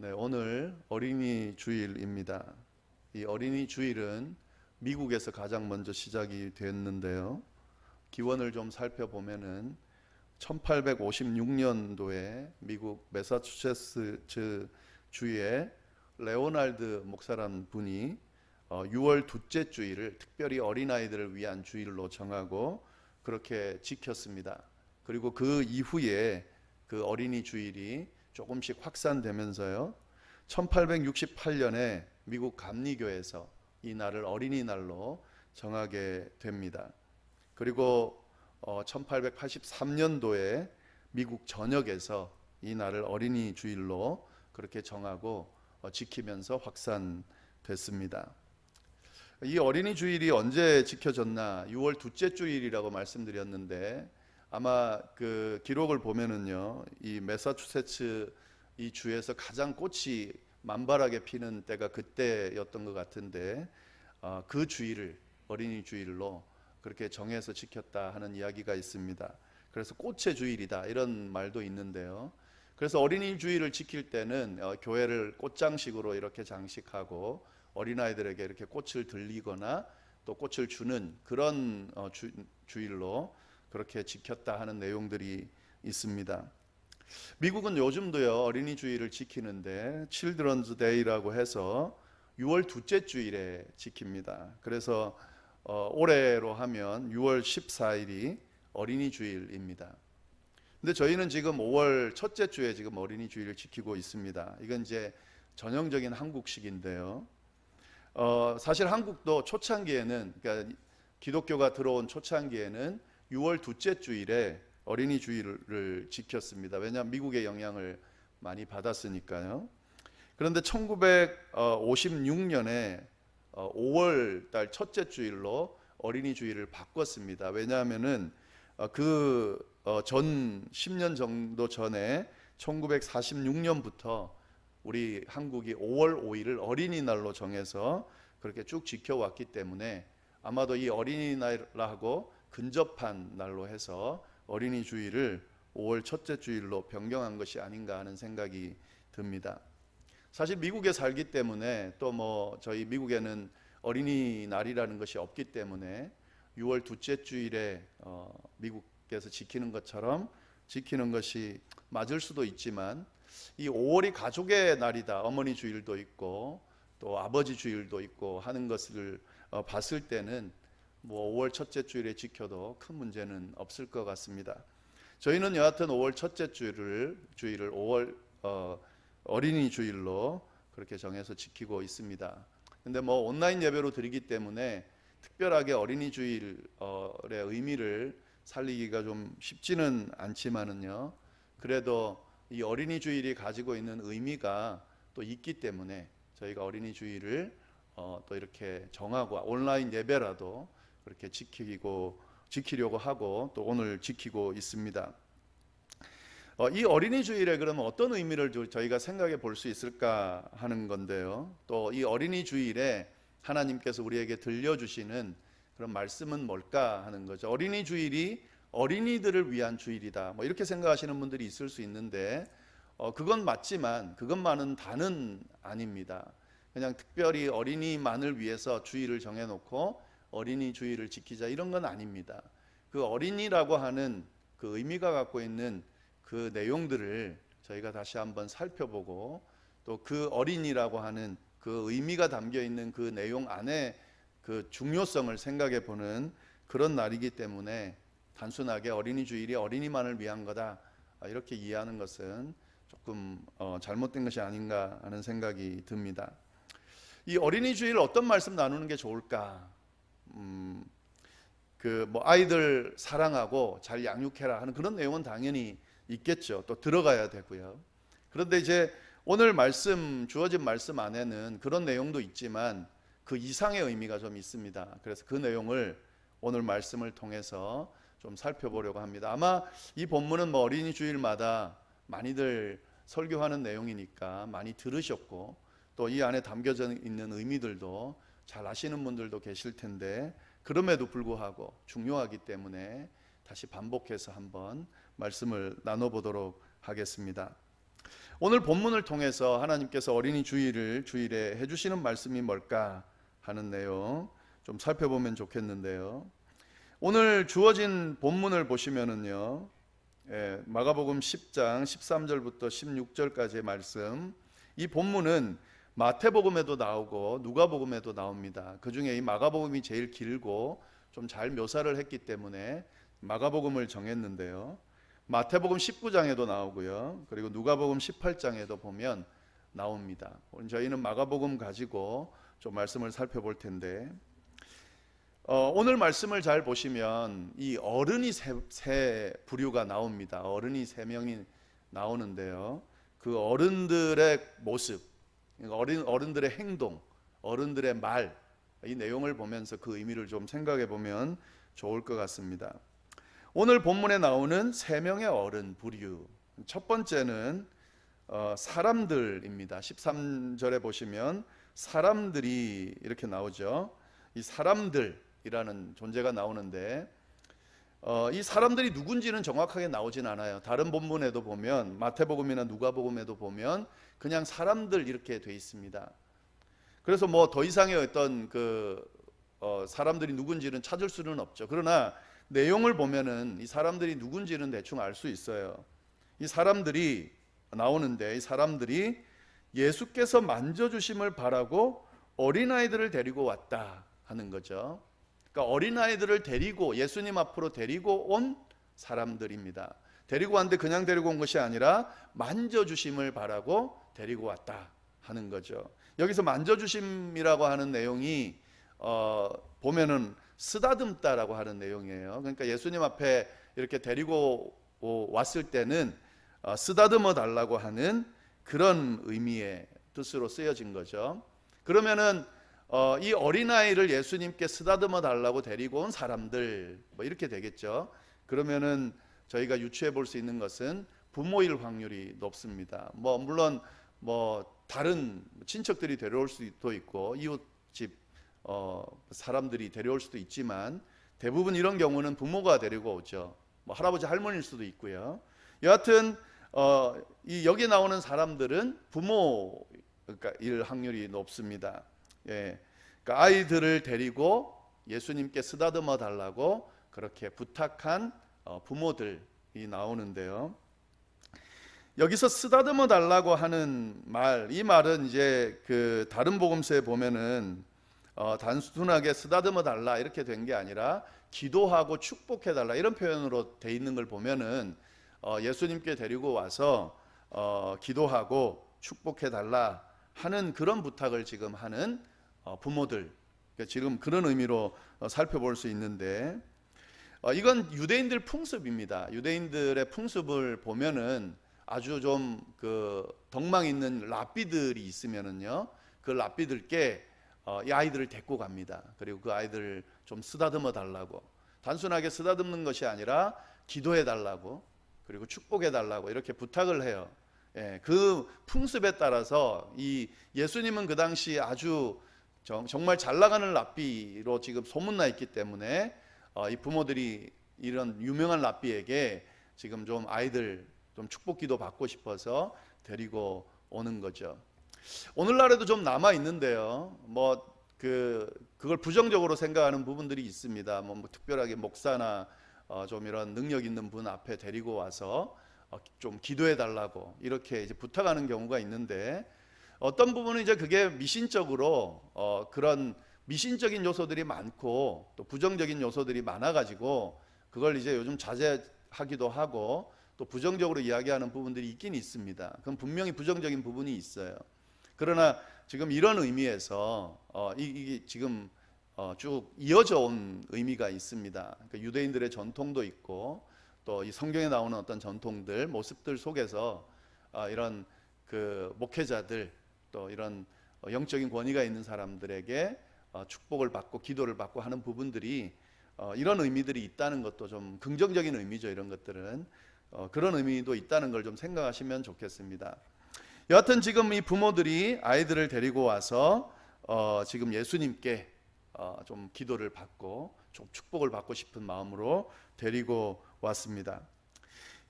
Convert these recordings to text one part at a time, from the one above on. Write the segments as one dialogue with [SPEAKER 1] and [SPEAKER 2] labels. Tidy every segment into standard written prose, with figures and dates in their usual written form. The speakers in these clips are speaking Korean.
[SPEAKER 1] 네, 오늘 어린이 주일입니다. 이 어린이 주일은 미국에서 가장 먼저 시작이 됐는데요. 기원을 좀 살펴보면은 1856년도에 미국 매사추세츠 주의 레오날드 목사라는 분이 6월 둘째 주일을 특별히 어린아이들을 위한 주일로 정하고 그렇게 지켰습니다. 그리고 그 이후에 그 어린이 주일이 조금씩 확산되면서요. 1868년에 미국 감리교에서 이 날을 어린이날로 정하게 됩니다. 그리고 1883년도에 미국 전역에서 이 날을 어린이 주일로 그렇게 정하고 지키면서 확산됐습니다. 이 어린이 주일이 언제 지켜졌나? 6월 둘째 주일이라고 말씀드렸는데 아마 그 기록을 보면은요, 이 매사추세츠 이 주에서 가장 꽃이 만발하게 피는 때가 그때였던 것 같은데 그 주일을 어린이 주일로 그렇게 정해서 지켰다 하는 이야기가 있습니다. 그래서 꽃의 주일이다 이런 말도 있는데요. 그래서 어린이 주일을 지킬 때는 교회를 꽃장식으로 이렇게 장식하고 어린아이들에게 이렇게 꽃을 들리거나 또 꽃을 주는 그런 주일로 그렇게 지켰다 하는 내용들이 있습니다. 미국은 요즘도요 어린이 주일을 지키는데 Children's Day라고 해서 6월 둘째 주일에 지킵니다. 그래서 올해로 하면 6월 14일이 어린이 주일입니다. 근데 저희는 지금 5월 첫째 주에 지금 어린이 주일을 지키고 있습니다. 이건 이제 전형적인 한국식인데요. 사실 한국도 초창기에는 그러니까 기독교가 들어온 초창기에는 6월 둘째 주일에 어린이 주일을 지켰습니다. 왜냐하면 미국의 영향을 많이 받았으니까요. 그런데 1956년에 5월 달 첫째 주일로 어린이 주일을 바꿨습니다. 왜냐하면은 전 10년 정도 전에 1946년부터 우리 한국이 5월 5일을 어린이날로 정해서 그렇게 쭉 지켜왔기 때문에 아마도 이 어린이날하고 근접한 날로 해서 어린이 주일을 5월 첫째 주일로 변경한 것이 아닌가 하는 생각이 듭니다. 사실 미국에 살기 때문에 또 뭐 저희 미국에는 어린이날이라는 것이 없기 때문에 6월 둘째 주일에 미국에서 지키는 것처럼 지키는 것이 맞을 수도 있지만 이 5월이 가족의 날이다. 어머니 주일도 있고 또 아버지 주일도 있고 하는 것을 봤을 때는 뭐 5월 첫째 주일에 지켜도 큰 문제는 없을 것 같습니다. 저희는 여하튼 5월 첫째 주일을 5월 어린이 주일로 그렇게 정해서 지키고 있습니다. 근데 뭐 온라인 예배로 드리기 때문에 특별하게 어린이 주일의 의미를 살리기가 좀 쉽지는 않지만은요. 그래도 이 어린이 주일이 가지고 있는 의미가 또 있기 때문에 저희가 어린이 주일을 또 이렇게 정하고 온라인 예배라도 그렇게 지키려고 하고 또 오늘 지키고 있습니다. 이 어린이 주일에 그러면 어떤 의미를 저희가 생각해 볼 수 있을까 하는 건데요. 또 이 어린이 주일에 하나님께서 우리에게 들려주시는 그런 말씀은 뭘까 하는 거죠. 어린이 주일이 어린이들을 위한 주일이다. 뭐 이렇게 생각하시는 분들이 있을 수 있는데 그건 맞지만 그것만은 다는 아닙니다. 그냥 특별히 어린이만을 위해서 주일을 정해놓고 어린이 주일을 지키자 이런 건 아닙니다. 그 어린이라고 하는 그 의미가 갖고 있는 그 내용들을 저희가 다시 한번 살펴보고 또 그 어린이라고 하는 그 의미가 담겨 있는 그 내용 안에 그 중요성을 생각해 보는 그런 날이기 때문에 단순하게 어린이 주일이 어린이만을 위한 거다 이렇게 이해하는 것은 조금 잘못된 것이 아닌가 하는 생각이 듭니다. 이 어린이 주일 어떤 말씀 나누는 게 좋을까? 뭐 아이들 사랑하고 잘 양육해라 하는 그런 내용은 당연히 있겠죠. 또 들어가야 되고요. 그런데 이제 오늘 주어진 말씀 안에는 그런 내용도 있지만 그 이상의 의미가 좀 있습니다. 그래서 그 내용을 오늘 말씀을 통해서 좀 살펴보려고 합니다. 아마 이 본문은 뭐 어린이 주일마다 많이들 설교하는 내용이니까 많이 들으셨고 또 이 안에 담겨져 있는 의미들도 잘 아시는 분들도 계실 텐데 그럼에도 불구하고 중요하기 때문에 다시 반복해서 한번 말씀을 나눠보도록 하겠습니다. 오늘 본문을 통해서 하나님께서 어린이 주일에 해주시는 말씀이 뭘까 하는 내용 좀 살펴보면 좋겠는데요. 오늘 주어진 본문을 보시면은요, 마가복음 10장 13절부터 16절까지의 말씀, 이 본문은 마태복음에도 나오고 누가복음에도 나옵니다. 그 중에 이 마가복음이 제일 길고 좀 잘 묘사를 했기 때문에 마가복음을 정했는데요. 마태복음 19장에도 나오고요. 그리고 누가복음 18장에도 보면 나옵니다. 저희는 마가복음 가지고 좀 말씀을 살펴볼 텐데, 오늘 말씀을 잘 보시면 이 어른이 세 부류가 나옵니다. 어른이 세 명이 나오는데요. 그 어른들의 모습, 어른들의 행동, 어른들의 말, 이 내용을 보면서 그 의미를 좀 생각해 보면 좋을 것 같습니다. 오늘 본문에 나오는 세 명의 어른 부류, 첫 번째는 사람들입니다. 13절에 보시면 사람들이 이렇게 나오죠. 이 사람들이라는 존재가 나오는데, 이 사람들이 누군지는 정확하게 나오진 않아요. 다른 본문에도 보면, 마태복음이나 누가복음에도 보면 그냥 사람들 이렇게 돼 있습니다. 그래서 뭐 더 이상의 어떤 사람들이 누군지는 찾을 수는 없죠. 그러나 내용을 보면은 이 사람들이 누군지는 대충 알 수 있어요. 이 사람들이 나오는데, 이 사람들이 예수께서 만져주심을 바라고 어린아이들을 데리고 왔다 하는 거죠. 그러니까 어린아이들을 데리고 예수님 앞으로 데리고 온 사람들입니다. 데리고 왔는데 그냥 데리고 온 것이 아니라 만져주심을 바라고 데리고 왔다 하는 거죠. 여기서 만져주심이라고 하는 내용이 보면은 쓰다듬다라고 하는 내용이에요. 그러니까 예수님 앞에 이렇게 데리고 왔을 때는 쓰다듬어 달라고 하는 그런 의미의 뜻으로 쓰여진 거죠. 그러면은 이 어린아이를 예수님께 쓰다듬어 달라고 데리고 온 사람들, 뭐 이렇게 되겠죠. 그러면은 저희가 유추해 볼 수 있는 것은 부모일 확률이 높습니다. 물론 다른 친척들이 데려올 수도 있고 이웃집 사람들이 데려올 수도 있지만, 대부분 이런 경우는 부모가 데리고 오죠. 할아버지 할머니일 수도 있고요. 여하튼 여기 나오는 사람들은 부모일 확률이 높습니다. 그러니까 아이들을 데리고 예수님께 쓰다듬어 달라고 그렇게 부탁한 부모들이 나오는데요. 여기서 쓰다듬어 달라고 하는 말, 이 말은 이제 다른 복음서에 보면은 단순하게 쓰다듬어 달라 이렇게 된 게 아니라 기도하고 축복해 달라 이런 표현으로 돼 있는 걸 보면은 예수님께 데리고 와서 기도하고 축복해 달라 하는 그런 부탁을 지금 하는 부모들, 지금 그런 의미로 살펴볼 수 있는데, 이건 유대인들 풍습입니다. 유대인들의 풍습을 보면은 아주 좀 덕망 있는 랍비들이 있으면은요, 그 랍비들께 이 아이들을 데리고 갑니다. 그리고 그 아이들을 좀 쓰다듬어 달라고, 단순하게 쓰다듬는 것이 아니라 기도해 달라고, 그리고 축복해 달라고 이렇게 부탁을 해요. 그 풍습에 따라서 이 예수님은 그 당시 아주 정말 잘 나가는 랍비로 지금 소문나 있기 때문에 이 부모들이 이런 유명한 랍비에게 지금 좀 아이들 좀 축복기도 받고 싶어서 데리고 오는 거죠. 오늘날에도 좀 남아 있는데요. 그걸 부정적으로 생각하는 부분들이 있습니다. 특별하게 목사나 좀 이런 능력 있는 분 앞에 데리고 와서 좀 기도해 달라고 이렇게 이제 부탁하는 경우가 있는데, 어떤 부분은 이제 그게 미신적으로 그런 미신적인 요소들이 많고 또 부정적인 요소들이 많아가지고 그걸 이제 요즘 자제하기도 하고 또 부정적으로 이야기하는 부분들이 있긴 있습니다. 그건 분명히 부정적인 부분이 있어요. 그러나 지금 이런 의미에서 이게 지금 쭉 이어져 온 의미가 있습니다. 그러니까 유대인들의 전통도 있고 또 이 성경에 나오는 어떤 전통들, 모습들 속에서 이런 목회자들, 또 이런 영적인 권위가 있는 사람들에게 축복을 받고 기도를 받고 하는 부분들이 이런 의미들이 있다는 것도 좀 긍정적인 의미죠. 이런 것들은 그런 의미도 있다는 걸 좀 생각하시면 좋겠습니다. 여하튼 지금 이 부모들이 아이들을 데리고 와서 지금 예수님께 좀 기도를 받고 좀 축복을 받고 싶은 마음으로 데리고 왔습니다.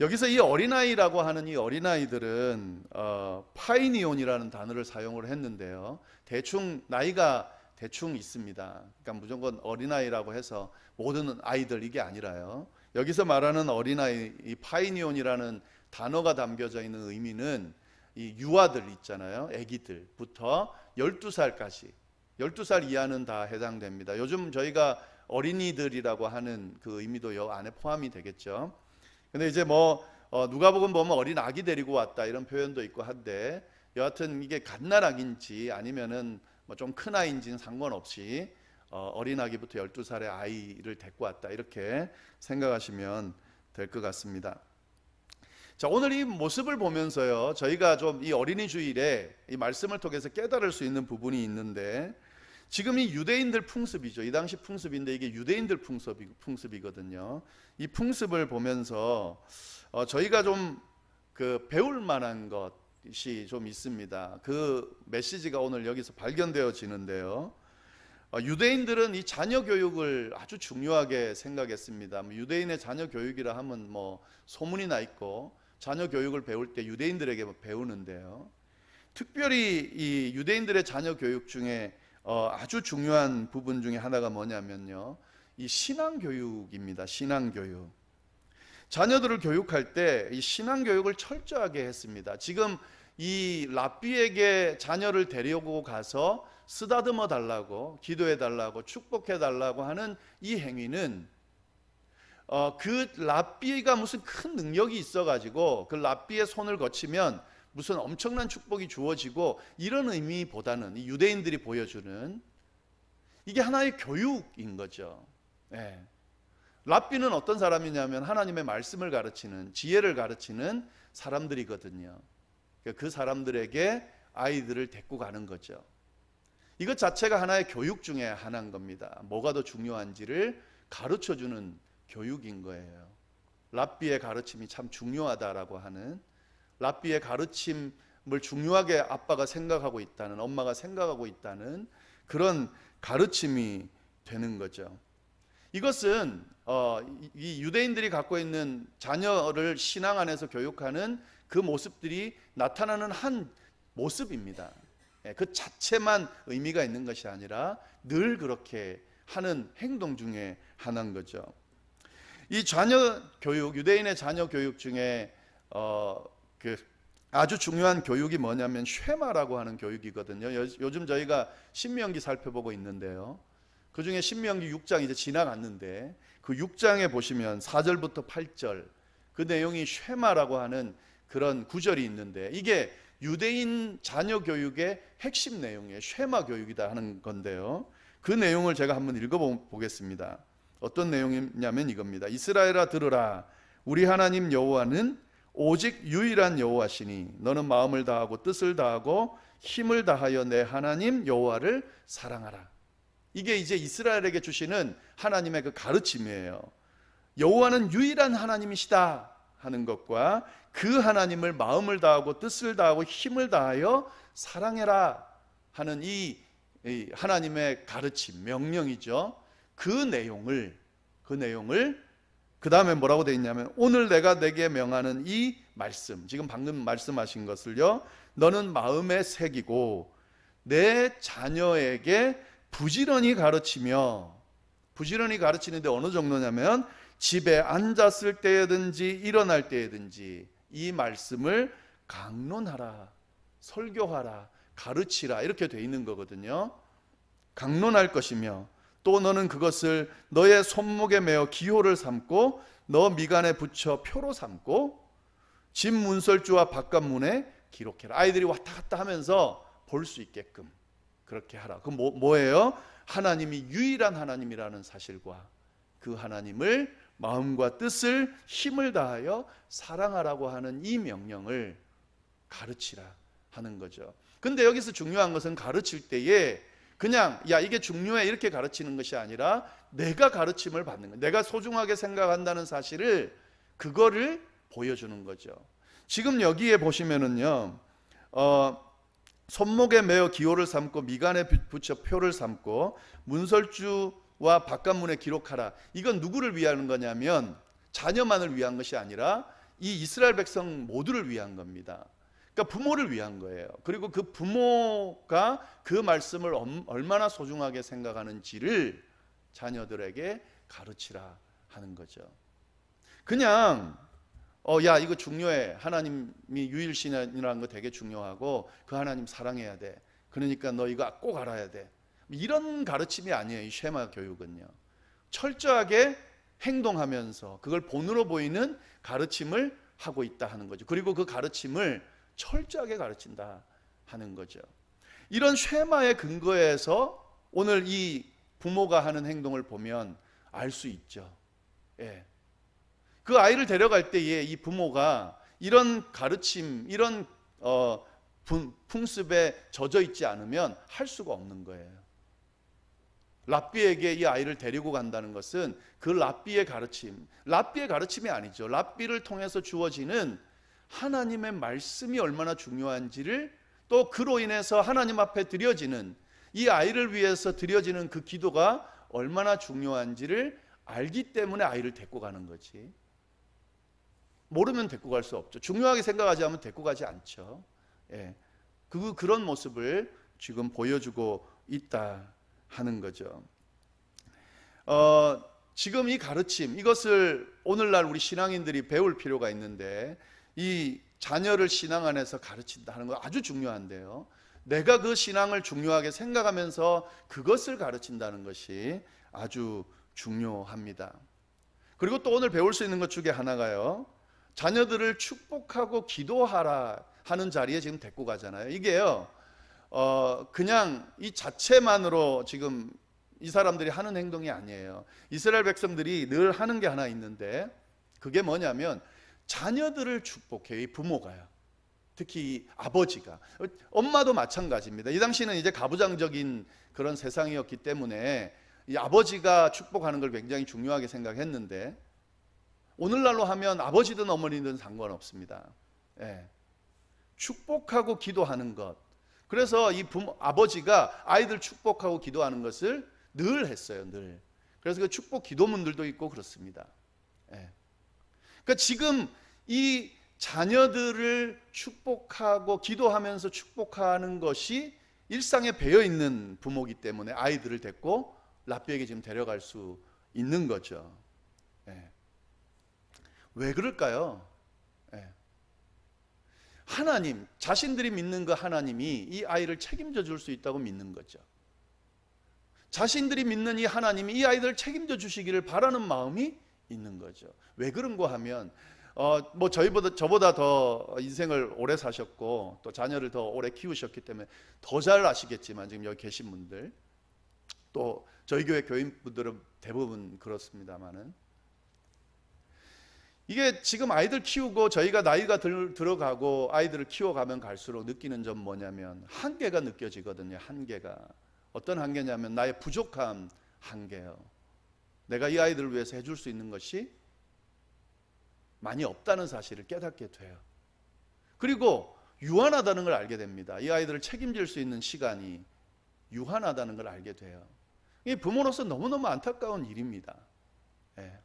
[SPEAKER 1] 여기서 이 어린아이라고 하는 이 어린아이들은 파이니온이라는 단어를 사용을 했는데요. 대충 나이가 대충 있습니다. 그러니까 무조건 어린아이라고 해서 모든 아이들 이게 아니라요. 여기서 말하는 어린아이, 이 파이니온이라는 단어가 담겨져 있는 의미는 이 유아들 있잖아요. 아기들부터 12살까지 12살 이하는 다 해당됩니다. 요즘 저희가 어린이들이라고 하는 그 의미도 요 안에 포함이 되겠죠. 근데 이제 누가복음 보면 어린 아기 데리고 왔다 이런 표현도 있고 한데, 여하튼 이게 갓난아기인지 아니면은 좀 큰 아이인지는 상관없이 어린 아기부터 12살의 아이를 데리고 왔다 이렇게 생각하시면 될 것 같습니다. 자, 오늘 이 모습을 보면서요, 저희가 좀 이 어린이 주일에 이 말씀을 통해서 깨달을 수 있는 부분이 있는데, 지금 이 유대인들 풍습이죠. 이 당시 풍습인데 이게 유대인들 풍습이거든요. 이 풍습을 보면서 저희가 좀 배울 만한 것이 좀 있습니다. 그 메시지가 오늘 여기서 발견되어지는데요. 유대인들은 이 자녀 교육을 아주 중요하게 생각했습니다. 유대인의 자녀 교육이라 하면 소문이 나 있고, 자녀 교육을 배울 때 유대인들에게 배우는데요. 특별히 이 유대인들의 자녀 교육 중에 아주 중요한 부분 중에 하나가 뭐냐면요, 이 신앙교육입니다. 신앙교육. 자녀들을 교육할 때 이 신앙교육을 철저하게 했습니다. 지금 이 랍비에게 자녀를 데려오고 가서 쓰다듬어 달라고, 기도해 달라고, 축복해 달라고 하는 이 행위는 그 랍비가 무슨 큰 능력이 있어가지고 그 랍비의 손을 거치면 무슨 엄청난 축복이 주어지고 이런 의미보다는 이 유대인들이 보여주는 이게 하나의 교육인 거죠. 네. 랍비는 어떤 사람이냐면 하나님의 말씀을 가르치는, 지혜를 가르치는 사람들이거든요. 그 사람들에게 아이들을 데리고 가는 거죠. 이것 자체가 하나의 교육 중에 하나인 겁니다. 뭐가 더 중요한지를 가르쳐주는 교육인 거예요. 랍비의 가르침이 참 중요하다라고 하는, 랍비의 가르침을 중요하게 아빠가 생각하고 있다는, 엄마가 생각하고 있다는 그런 가르침이 되는 거죠. 이것은 이 유대인들이 갖고 있는 자녀를 신앙 안에서 교육하는 그 모습들이 나타나는 한 모습입니다. 그 자체만 의미가 있는 것이 아니라 늘 그렇게 하는 행동 중에 하나인 거죠. 이 자녀 교육, 유대인의 자녀 교육 중에 아주 중요한 교육이 뭐냐면 쉐마라고 하는 교육이거든요. 요즘 저희가 신명기 살펴보고 있는데요. 그 중에 신명기 6장 이제 지나갔는데 그 6장에 보시면 4절부터 8절 그 내용이 쉐마라고 하는 그런 구절이 있는데, 이게 유대인 자녀 교육의 핵심 내용이에요. 쉐마 교육이다 하는 건데요. 그 내용을 제가 한번 읽어보겠습니다. 어떤 내용이냐면 이겁니다. 이스라엘아 들으라. 우리 하나님 여호와는 오직 유일한 여호와시니 너는 마음을 다하고 뜻을 다하고 힘을 다하여 내 하나님 여호와를 사랑하라. 이게 이제 이스라엘에게 주시는 하나님의 그 가르침이에요. 여호와는 유일한 하나님이시다 하는 것과 그 하나님을 마음을 다하고 뜻을 다하고 힘을 다하여 사랑해라 하는 이 하나님의 가르침, 명령이죠. 그 내용을 그 다음에 뭐라고 되어 있냐면, 오늘 내가 내게 명하는 이 말씀, 지금 방금 말씀하신 것을요, 너는 마음에 새기고 내 자녀에게 부지런히 가르치며, 부지런히 가르치는데 어느 정도냐면 집에 앉았을 때든지 일어날 때든지 이 말씀을 강론하라, 설교하라, 가르치라 이렇게 되어 있는 거거든요. 강론할 것이며, 또 너는 그것을 너의 손목에 메어 기호를 삼고 너 미간에 붙여 표로 삼고 집 문설주와 바깥문에 기록해라. 아이들이 왔다 갔다 하면서 볼 수 있게끔 그렇게 하라. 그 뭐예요? 하나님이 유일한 하나님이라는 사실과 그 하나님을 마음과 뜻을 힘을 다하여 사랑하라고 하는 이 명령을 가르치라 하는 거죠. 근데 여기서 중요한 것은 가르칠 때에 그냥 야 이게 중요해 이렇게 가르치는 것이 아니라 내가 가르침을 받는 거예요. 내가 소중하게 생각한다는 사실을, 그거를 보여주는 거죠. 지금 여기에 보시면은요, 손목에 메어 기호를 삼고 미간에 붙여 표를 삼고 문설주와 바깥문에 기록하라. 이건 누구를 위하는 거냐면 자녀만을 위한 것이 아니라 이 이스라엘 백성 모두를 위한 겁니다. 그러니까 부모를 위한 거예요. 그리고 그 부모가 그 말씀을 얼마나 소중하게 생각하는지를 자녀들에게 가르치라 하는 거죠. 그냥 야 이거 중요해. 하나님이 유일신이라는 거 되게 중요하고 그 하나님 사랑해야 돼. 그러니까 너 이거 꼭 알아야 돼. 이런 가르침이 아니에요. 이 쉐마 교육은요. 철저하게 행동하면서 그걸 본으로 보이는 가르침을 하고 있다 하는 거죠. 그리고 그 가르침을 철저하게 가르친다 하는 거죠. 이런 쉐마의 근거에서 오늘 이 부모가 하는 행동을 보면 알 수 있죠. 예. 그 아이를 데려갈 때에 이 부모가 이런 가르침, 이런 풍습에 젖어 있지 않으면 할 수가 없는 거예요. 랍비에게 이 아이를 데리고 간다는 것은 그 랍비의 가르침이 아니죠. 랍비를 통해서 주어지는 하나님의 말씀이 얼마나 중요한지를, 또 그로 인해서 하나님 앞에 드려지는, 이 아이를 위해서 드려지는 그 기도가 얼마나 중요한지를 알기 때문에 아이를 데리고 가는 거지. 모르면 데리고 갈 수 없죠. 중요하게 생각하지 않으면 데리고 가지 않죠. 예. 그런 모습을 지금 보여주고 있다 하는 거죠. 지금 이 가르침, 이것을 오늘날 우리 신앙인들이 배울 필요가 있는데, 이 자녀를 신앙 안에서 가르친다 하는 거 아주 중요한데요. 내가 그 신앙을 중요하게 생각하면서 그것을 가르친다는 것이 아주 중요합니다. 그리고 또 오늘 배울 수 있는 것 중에 하나가요, 자녀들을 축복하고 기도하라 하는 자리에 지금 데리고 가잖아요. 이게요, 그냥 이 자체만으로 지금 이 사람들이 하는 행동이 아니에요. 이스라엘 백성들이 늘 하는 게 하나 있는데, 그게 뭐냐면 자녀들을 축복해요. 이 부모가요. 특히 이 아버지가, 엄마도 마찬가지입니다. 이 당시는 이제 가부장적인 그런 세상이었기 때문에 이 아버지가 축복하는 걸 굉장히 중요하게 생각했는데, 오늘날로 하면 아버지든 어머니든 상관없습니다. 예. 축복하고 기도하는 것. 그래서 이 아버지가 아이들 축복하고 기도하는 것을 늘 했어요. 늘. 그래서 그 축복 기도문들도 있고 그렇습니다. 예. 그러니까 지금 이 자녀들을 축복하고 기도하면서 축복하는 것이 일상에 배어 있는 부모이기 때문에 아이들을 데리고 랍비에게 지금 데려갈 수 있는 거죠. 예. 왜 그럴까요? 예. 하나님, 자신들이 믿는 그 하나님이 이 아이를 책임져 줄 수 있다고 믿는 거죠. 자신들이 믿는 이 하나님이 이 아이들을 책임져 주시기를 바라는 마음이 있는 거죠. 왜 그런가 하면 저보다 더 인생을 오래 사셨고 또 자녀를 더 오래 키우셨기 때문에 더 잘 아시겠지만, 지금 여기 계신 분들, 또 저희 교회 교인분들은 대부분 그렇습니다만은, 이게 지금 아이들 키우고 저희가 나이가 들어가고 아이들을 키워가면 갈수록 느끼는 점 뭐냐면 한계가 느껴지거든요. 한계가. 어떤 한계냐면 나의 부족한 한계요. 내가 이 아이들을 위해서 해줄 수 있는 것이 많이 없다는 사실을 깨닫게 돼요. 그리고 유한하다는 걸 알게 됩니다. 이 아이들을 책임질 수 있는 시간이 유한하다는 걸 알게 돼요. 이 부모로서 너무너무 안타까운 일입니다. 예.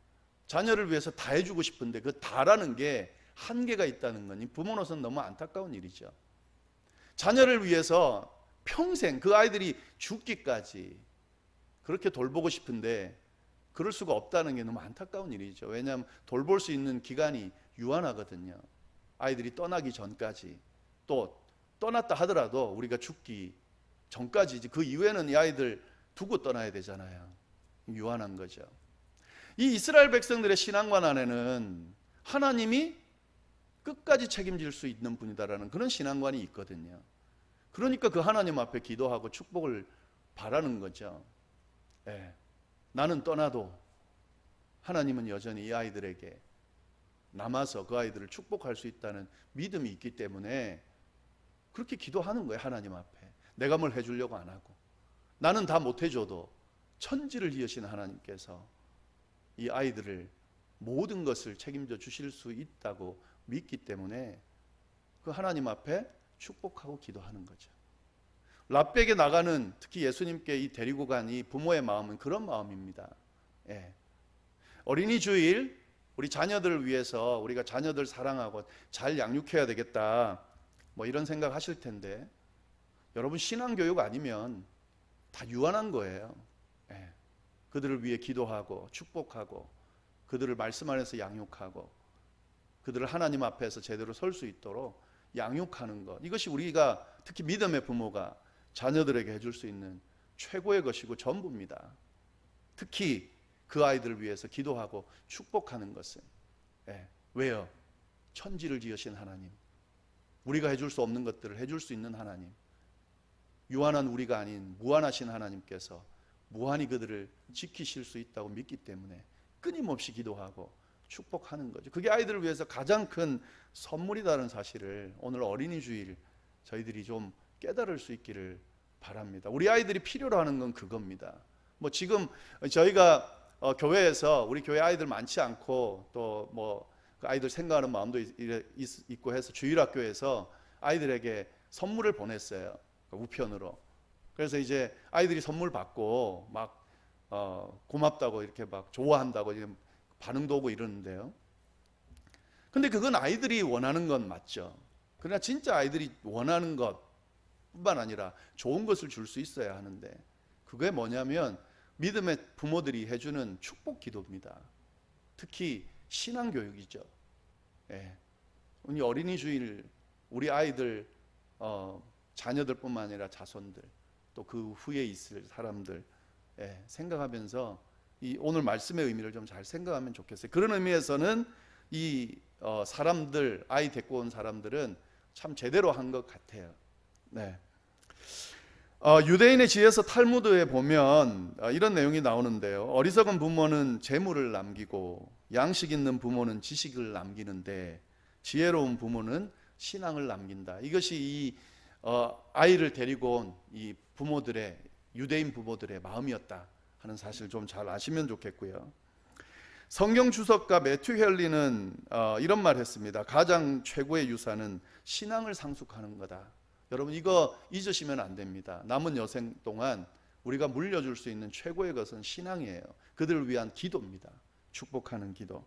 [SPEAKER 1] 자녀를 위해서 다 해주고 싶은데 그 다라는 게 한계가 있다는 건 부모로서는 너무 안타까운 일이죠. 자녀를 위해서 평생 그 아이들이 죽기까지 그렇게 돌보고 싶은데 그럴 수가 없다는 게 너무 안타까운 일이죠. 왜냐하면 돌볼 수 있는 기간이 유한하거든요. 아이들이 떠나기 전까지, 또 떠났다 하더라도 우리가 죽기 전까지, 그 이후에는 이 아이들 두고 떠나야 되잖아요. 유한한 거죠. 이 이스라엘 백성들의 신앙관 안에는 하나님이 끝까지 책임질 수 있는 분이다라는 그런 신앙관이 있거든요. 그러니까 그 하나님 앞에 기도하고 축복을 바라는 거죠. 예. 나는 떠나도 하나님은 여전히 이 아이들에게 남아서 그 아이들을 축복할 수 있다는 믿음이 있기 때문에 그렇게 기도하는 거예요. 하나님 앞에. 내가 뭘 해주려고 안 하고, 나는 다 못해줘도 천지를 지으신 하나님께서 이 아이들을 모든 것을 책임져 주실 수 있다고 믿기 때문에 그 하나님 앞에 축복하고 기도하는 거죠. 랍비에게 나가는, 특히 예수님께 이 데리고 간 이 부모의 마음은 그런 마음입니다. 예. 어린이 주일 우리 자녀들을 위해서 우리가 자녀들 사랑하고 잘 양육해야 되겠다, 뭐 이런 생각 하실 텐데, 여러분 신앙교육 아니면 다 유한한 거예요. 예. 그들을 위해 기도하고 축복하고 그들을 말씀 안에서 양육하고 그들을 하나님 앞에서 제대로 설 수 있도록 양육하는 것, 이것이 우리가 특히 믿음의 부모가 자녀들에게 해줄 수 있는 최고의 것이고 전부입니다. 특히 그 아이들을 위해서 기도하고 축복하는 것은. 예. 왜요? 천지를 지으신 하나님, 우리가 해줄 수 없는 것들을 해줄 수 있는 하나님, 유한한 우리가 아닌 무한하신 하나님께서 무한히 그들을 지키실 수 있다고 믿기 때문에 끊임없이 기도하고 축복하는 거죠. 그게 아이들을 위해서 가장 큰 선물이라는 사실을 오늘 어린이 주일 저희들이 좀 깨달을 수 있기를 바랍니다. 우리 아이들이 필요로 하는 건 그겁니다. 뭐 지금 저희가 교회에서 우리 교회 아이들 많지 않고 또 뭐 아이들 생각하는 마음도 있고 해서 주일학교에서 아이들에게 선물을 보냈어요. 우편으로. 그래서 이제 아이들이 선물 받고 막 고맙다고 이렇게 막 좋아한다고 이제 반응도 오고 이러는데요. 근데 그건 아이들이 원하는 건 맞죠. 그러나 진짜 아이들이 원하는 것뿐만 아니라 좋은 것을 줄 수 있어야 하는데, 그게 뭐냐면 믿음의 부모들이 해주는 축복 기도입니다. 특히 신앙교육이죠. 예. 우리 어린이 주일 우리 아이들 자녀들뿐만 아니라 자손들 또 그 후에 있을 사람들 생각하면서 이 오늘 말씀의 의미를 좀 잘 생각하면 좋겠어요. 그런 의미에서는 이 사람들, 아이 데리고 온 사람들은 참 제대로 한 것 같아요. 네. 유대인의 지혜서 탈무드에 보면 이런 내용이 나오는데요. 어리석은 부모는 재물을 남기고 양식 있는 부모는 지식을 남기는데 지혜로운 부모는 신앙을 남긴다. 이것이 이 아이를 데리고 온 이 부모들의, 유대인 부모들의 마음이었다 하는 사실 좀 잘 아시면 좋겠고요. 성경 주석가 매튜 헬리는 이런 말 했습니다. 가장 최고의 유산은 신앙을 상속하는 거다. 여러분 이거 잊으시면 안 됩니다. 남은 여생 동안 우리가 물려줄 수 있는 최고의 것은 신앙이에요. 그들을 위한 기도입니다. 축복하는 기도.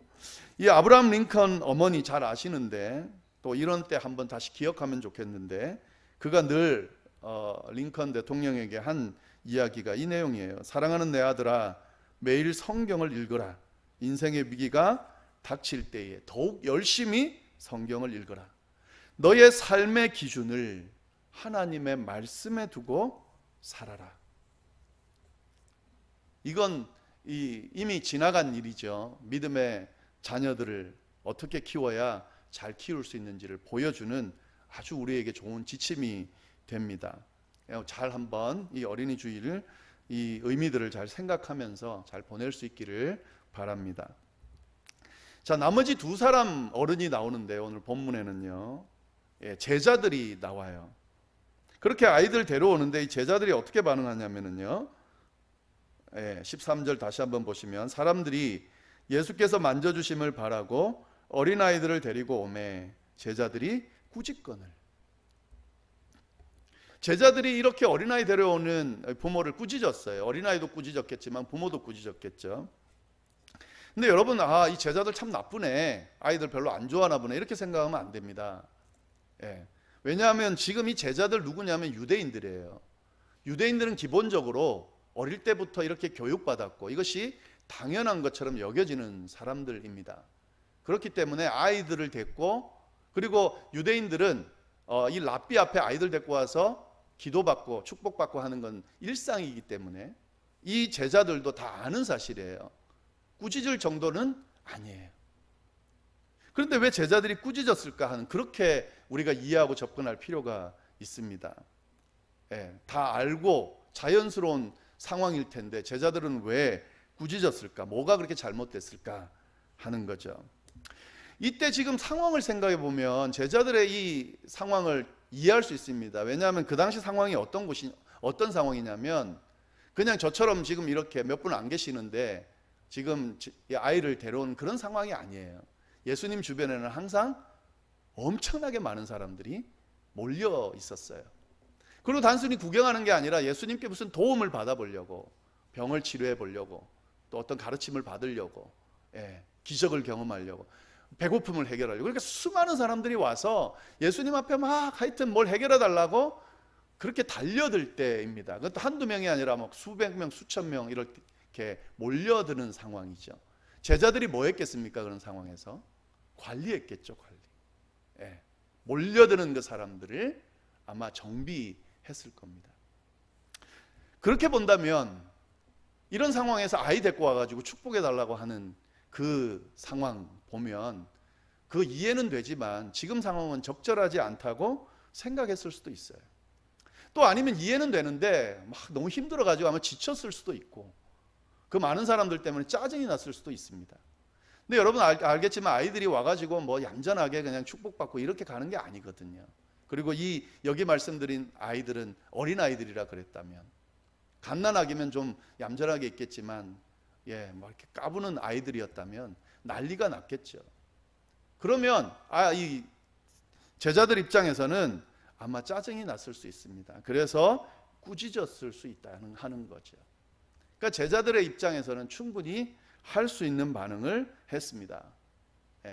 [SPEAKER 1] 이 아브라함 링컨 어머니 잘 아시는데 또 이런 때 한번 다시 기억하면 좋겠는데, 그가 늘 링컨 대통령에게 한 이야기가 이 내용이에요. 사랑하는 내 아들아, 매일 성경을 읽어라. 인생의 위기가 닥칠 때에 더욱 열심히 성경을 읽어라. 너의 삶의 기준을 하나님의 말씀에 두고 살아라. 이건 이미 지나간 일이죠. 믿음의 자녀들을 어떻게 키워야 잘 키울 수 있는지를 보여주는 아주 우리에게 좋은 지침이 됩니다. 잘 한번 이 어린이 주일을 이 의미들을 잘 생각하면서 잘 보낼 수 있기를 바랍니다. 자, 나머지 두 사람 어른이 나오는데 오늘 본문에는요, 제자들이 나와요. 그렇게 아이들 데려오는데 이 제자들이 어떻게 반응하냐면요, 13절 다시 한번 보시면 사람들이 예수께서 만져주심을 바라고 어린아이들을 데리고 오매 제자들이 꾸짖거늘. 제자들이 이렇게 어린아이 데려오는 부모를 꾸짖었어요. 어린아이도 꾸짖었겠지만 부모도 꾸짖었겠죠. 근데 여러분, 이 제자들 참 나쁘네, 아이들 별로 안 좋아하나 보네, 이렇게 생각하면 안 됩니다. 왜냐하면 지금 이 제자들 누구냐면 유대인들이에요. 유대인들은 기본적으로 어릴 때부터 이렇게 교육받았고 이것이 당연한 것처럼 여겨지는 사람들입니다. 그렇기 때문에 아이들을 데리고, 그리고 유대인들은 이 랍비 앞에 아이들 데리고 와서 기도받고 축복받고 하는 건 일상이기 때문에 이 제자들도 다 아는 사실이에요. 꾸짖을 정도는 아니에요. 그런데 왜 제자들이 꾸짖었을까 하는, 그렇게 우리가 이해하고 접근할 필요가 있습니다. 다 알고 자연스러운 상황일 텐데 제자들은 왜 꾸짖었을까? 뭐가 그렇게 잘못됐을까 하는 거죠. 이때 지금 상황을 생각해 보면 제자들의 이 상황을 이해할 수 있습니다. 왜냐하면 그 당시 상황이 어떤 상황이냐면, 그냥 저처럼 지금 이렇게 몇 분 안 계시는데 지금 아이를 데려온 그런 상황이 아니에요. 예수님 주변에는 항상 엄청나게 많은 사람들이 몰려 있었어요. 그리고 단순히 구경하는 게 아니라 예수님께 무슨 도움을 받아보려고, 병을 치료해 보려고, 또 어떤 가르침을 받으려고 기적을 경험하려고, 배고픔을 해결하려고. 그러니까 수많은 사람들이 와서 예수님 앞에 막 하여튼 뭘 해결해 달라고 그렇게 달려들 때입니다. 그것도 한두 명이 아니라 막 수백 명, 수천 명 이렇게 몰려드는 상황이죠. 제자들이 뭐 했겠습니까? 그런 상황에서 관리했겠죠. 관리. 예. 몰려드는 그 사람들을 아마 정비했을 겁니다. 그렇게 본다면 이런 상황에서 아이 데리고 와가지고 축복해 달라고 하는 그 상황 보면 그 이해는 되지만 지금 상황은 적절하지 않다고 생각했을 수도 있어요. 또 아니면 이해는 되는데 막 너무 힘들어가지고 아마 지쳤을 수도 있고, 그 많은 사람들 때문에 짜증이 났을 수도 있습니다. 근데 여러분 알겠지만 아이들이 와가지고 뭐 얌전하게 그냥 축복받고 이렇게 가는 게 아니거든요. 그리고 여기 말씀드린 아이들은 어린아이들이라 그랬다면, 갓난아기면 좀 얌전하게 있겠지만 뭐 이렇게 까부는 아이들이었다면 난리가 났겠죠. 그러면 이 제자들 입장에서는 아마 짜증이 났을 수 있습니다. 그래서 꾸짖었을 수 있다는 하는 거죠. 그러니까 제자들의 입장에서는 충분히 할 수 있는 반응을 했습니다.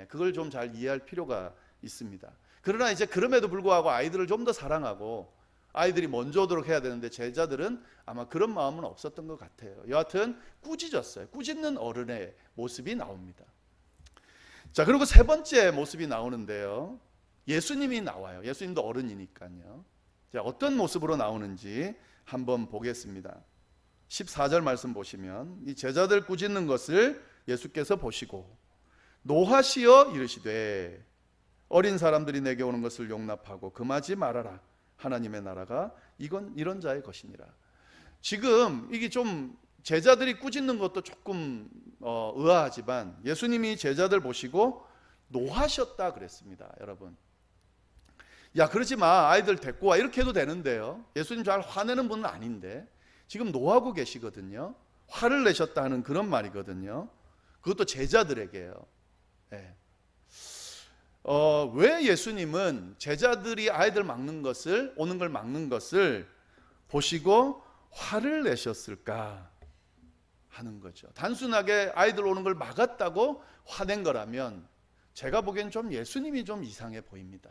[SPEAKER 1] 그걸 좀 잘 이해할 필요가 있습니다. 그러나 이제 그럼에도 불구하고 아이들을 좀 더 사랑하고 아이들이 먼저 오도록 해야 되는데 제자들은 아마 그런 마음은 없었던 것 같아요. 여하튼 꾸짖었어요. 꾸짖는 어른의 모습이 나옵니다. 자, 그리고 세 번째 모습이 나오는데요. 예수님이 나와요. 예수님도 어른이니까요. 자, 어떤 모습으로 나오는지 한번 보겠습니다. 14절 말씀 보시면 이 제자들 꾸짖는 것을 예수께서 보시고 노하시어 이르시되 어린 사람들이 내게 오는 것을 용납하고 금하지 말아라. 하나님의 나라가 이런 자의 것이니라. 지금 이게 좀 제자들이 꾸짖는 것도 조금 의아하지만 예수님이 제자들 보시고 노하셨다 그랬습니다. 여러분, 야 그러지 마, 아이들 데리고 와, 이렇게 해도 되는데요. 예수님 잘 화내는 분은 아닌데 지금 노하고 계시거든요. 화를 내셨다는 그런 말이거든요. 그것도 제자들에게요. 네. 왜 예수님은 제자들이 아이들 오는 걸 막는 것을 보시고 화를 내셨을까 하는 거죠. 단순하게 아이들 오는 걸 막았다고 화낸 거라면 제가 보기엔 좀 예수님이 좀 이상해 보입니다.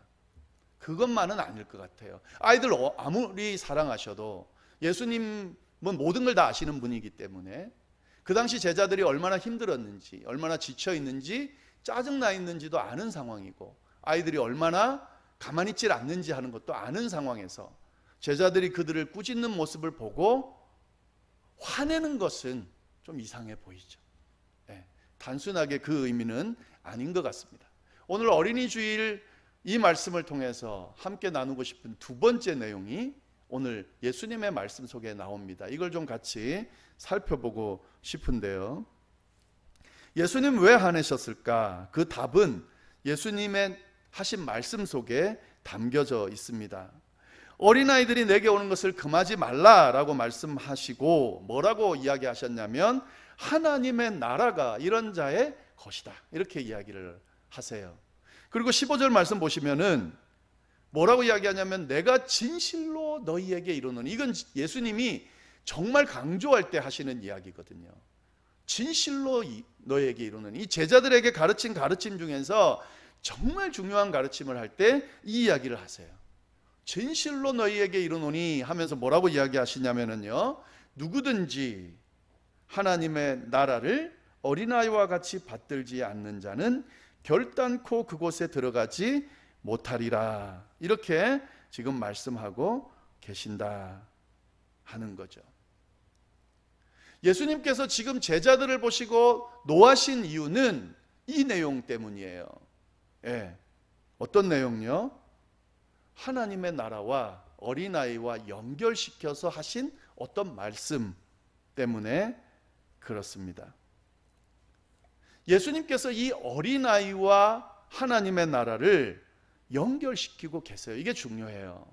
[SPEAKER 1] 그것만은 아닐 것 같아요. 아이들 아무리 사랑하셔도 예수님은 모든 걸 다 아시는 분이기 때문에 그 당시 제자들이 얼마나 힘들었는지, 얼마나 지쳐 있는지, 짜증나 있는지도 아는 상황이고 아이들이 얼마나 가만히 있질 않는지 하는 것도 아는 상황에서 제자들이 그들을 꾸짖는 모습을 보고 화내는 것은 좀 이상해 보이죠. 단순하게 그 의미는 아닌 것 같습니다. 오늘 어린이 주일 이 말씀을 통해서 함께 나누고 싶은 두 번째 내용이 오늘 예수님의 말씀 속에 나옵니다. 이걸 좀 같이 살펴보고 싶은데요. 예수님 왜 화내셨을까? 그 답은 예수님의 하신 말씀 속에 담겨져 있습니다. 어린아이들이 내게 오는 것을 금하지 말라라고 말씀하시고 뭐라고 이야기하셨냐면 하나님의 나라가 이런 자의 것이다, 이렇게 이야기를 하세요. 그리고 15절 말씀 보시면은 뭐라고 이야기하냐면 내가 진실로 너희에게 이르노니, 이건 예수님이 정말 강조할 때 하시는 이야기거든요. 진실로 너희에게 이르노니, 이 제자들에게 가르친 가르침 중에서 정말 중요한 가르침을 할 때 이 이야기를 하세요. 진실로 너희에게 이르노니 하면서 뭐라고 이야기하시냐면요, 누구든지 하나님의 나라를 어린아이와 같이 받들지 않는 자는 결단코 그곳에 들어가지 못하리라, 이렇게 지금 말씀하고 계신다 하는 거죠. 예수님께서 지금 제자들을 보시고 노하신 이유는 이 내용 때문이에요. 어떤 내용요? 하나님의 나라와 어린아이와 연결시켜서 하신 어떤 말씀 때문에 그렇습니다. 예수님께서 이 어린아이와 하나님의 나라를 연결시키고 계세요. 이게 중요해요.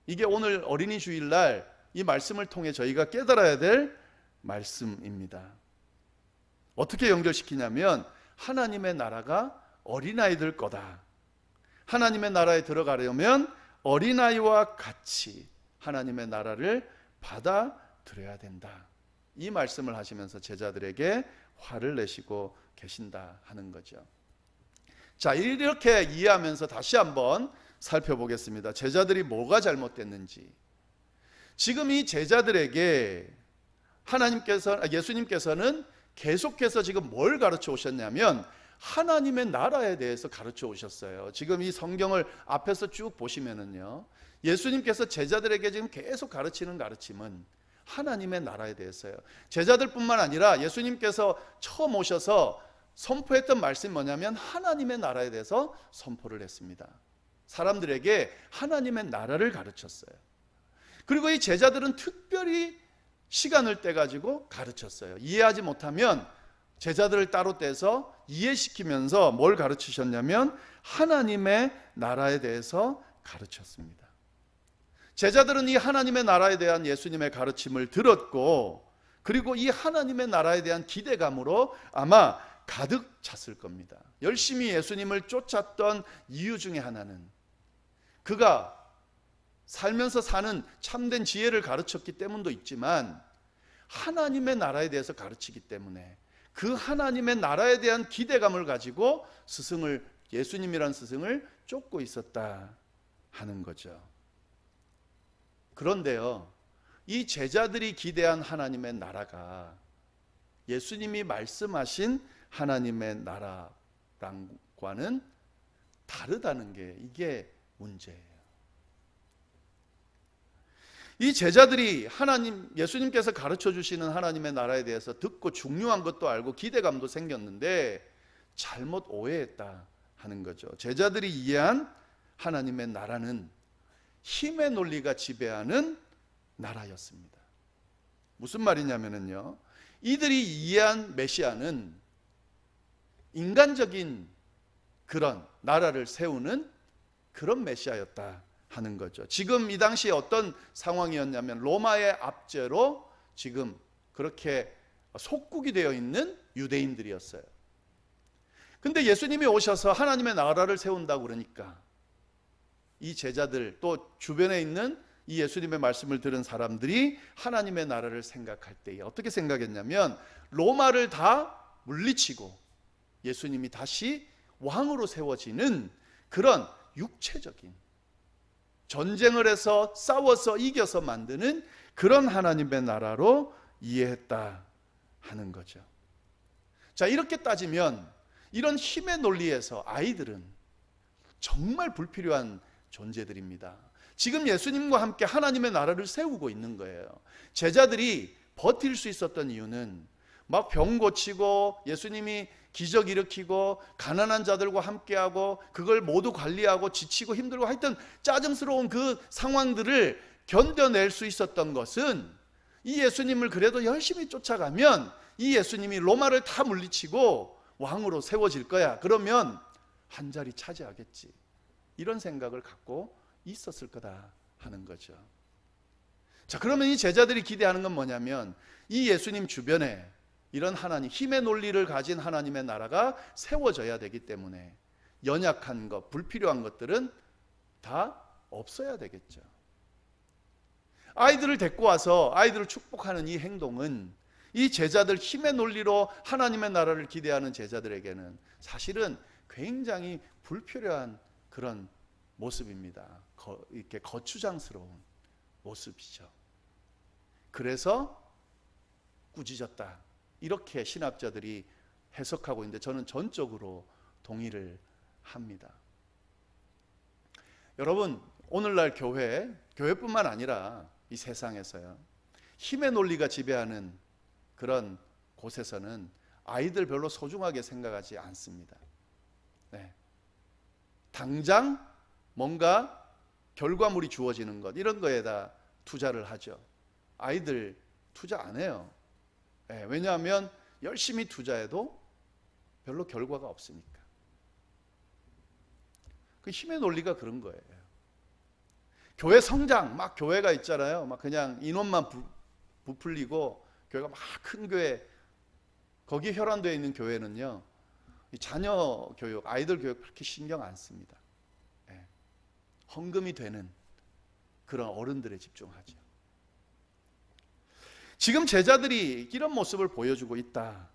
[SPEAKER 1] 이게 오늘 어린이 주일날 이 말씀을 통해 저희가 깨달아야 될 말씀입니다. 어떻게 연결시키냐면 하나님의 나라가 어린아이들 거다. 하나님의 나라에 들어가려면 어린아이와 같이 하나님의 나라를 받아들여야 된다. 이 말씀을 하시면서 제자들에게 화를 내시고 계신다 하는 거죠. 자, 이렇게 이해하면서 다시 한번 살펴보겠습니다. 제자들이 뭐가 잘못됐는지. 지금 이 제자들에게 예수님께서는 계속해서 지금 뭘 가르쳐 오셨냐면 하나님의 나라에 대해서 가르쳐 오셨어요. 지금 이 성경을 앞에서 쭉 보시면은요, 예수님께서 제자들에게 지금 계속 가르치는 가르침은 하나님의 나라에 대해서요. 제자들뿐만 아니라 예수님께서 처음 오셔서 선포했던 말씀이 뭐냐면 하나님의 나라에 대해서 선포를 했습니다. 사람들에게 하나님의 나라를 가르쳤어요. 그리고 이 제자들은 특별히 시간을 떼가지고 가르쳤어요. 이해하지 못하면 제자들을 따로 떼서 이해시키면서 뭘 가르치셨냐면 하나님의 나라에 대해서 가르쳤습니다. 제자들은 이 하나님의 나라에 대한 예수님의 가르침을 들었고, 그리고 이 하나님의 나라에 대한 기대감으로 아마 가득 찼을 겁니다. 열심히 예수님을 쫓았던 이유 중에 하나는 그가 살면서 사는 참된 지혜를 가르쳤기 때문도 있지만 하나님의 나라에 대해서 가르치기 때문에 그 하나님의 나라에 대한 기대감을 가지고 예수님이란 스승을 쫓고 있었다 하는 거죠. 그런데요, 이 제자들이 기대한 하나님의 나라가 예수님이 말씀하신 하나님의 나라랑과는 다르다는 게 이게 문제예요. 이 제자들이 예수님께서 가르쳐 주시는 하나님의 나라에 대해서 듣고 중요한 것도 알고 기대감도 생겼는데 잘못 오해했다 하는 거죠. 제자들이 이해한 하나님의 나라는 힘의 논리가 지배하는 나라였습니다. 무슨 말이냐면요, 이들이 이해한 메시아는 인간적인 그런 나라를 세우는 그런 메시아였다 하는 거죠. 지금 이 당시에 어떤 상황이었냐면 로마의 압제로 지금 그렇게 속국이 되어 있는 유대인들이었어요. 근데 예수님이 오셔서 하나님의 나라를 세운다고 그러니까 이 제자들 또 주변에 있는 이 예수님의 말씀을 들은 사람들이 하나님의 나라를 생각할 때에 어떻게 생각했냐면 로마를 다 물리치고 예수님이 다시 왕으로 세워지는 그런 육체적인 전쟁을 해서 싸워서 이겨서 만드는 그런 하나님의 나라로 이해했다 하는 거죠. 자, 이렇게 따지면 이런 힘의 논리에서 아이들은 정말 불필요한 존재들입니다. 지금 예수님과 함께 하나님의 나라를 세우고 있는 거예요. 제자들이 버틸 수 있었던 이유는 막 병 고치고 예수님이 기적 일으키고 가난한 자들과 함께하고 그걸 모두 관리하고 지치고 힘들고 하여튼 짜증스러운 그 상황들을 견뎌낼 수 있었던 것은 이 예수님을 그래도 열심히 쫓아가면 이 예수님이 로마를 다 물리치고 왕으로 세워질 거야. 그러면 한 자리 차지하겠지. 이런 생각을 갖고 있었을 거다 하는 거죠. 자, 그러면 이 제자들이 기대하는 건 뭐냐면 이 예수님 주변에 이런 하나님, 힘의 논리를 가진 하나님의 나라가 세워져야 되기 때문에 연약한 것, 불필요한 것들은 다 없어야 되겠죠. 아이들을 데리고 와서 아이들을 축복하는 이 행동은 이 제자들 힘의 논리로 하나님의 나라를 기대하는 제자들에게는 사실은 굉장히 불필요한 그런 모습입니다. 이렇게 거추장스러운 모습이죠. 그래서 꾸짖었다. 이렇게 신학자들이 해석하고 있는데 저는 전적으로 동의를 합니다. 여러분, 오늘날 교회뿐만 아니라 이 세상에서요, 힘의 논리가 지배하는 그런 곳에서는 아이들 별로 소중하게 생각하지 않습니다. 네. 당장 뭔가 결과물이 주어지는 것, 이런 거에다 투자를 하죠. 아이들 투자 안 해요. 네, 왜냐하면 열심히 투자해도 별로 결과가 없으니까. 그 힘의 논리가 그런 거예요. 교회 성장, 막 교회가 있잖아요. 막 그냥 인원만 부풀리고 교회가 막 큰 교회, 거기에 혈안되어 있는 교회는요, 이 자녀 교육, 아이들 교육 그렇게 신경 안 씁니다. 네. 헌금이 되는 그런 어른들에 집중하죠. 지금 제자들이 이런 모습을 보여주고 있다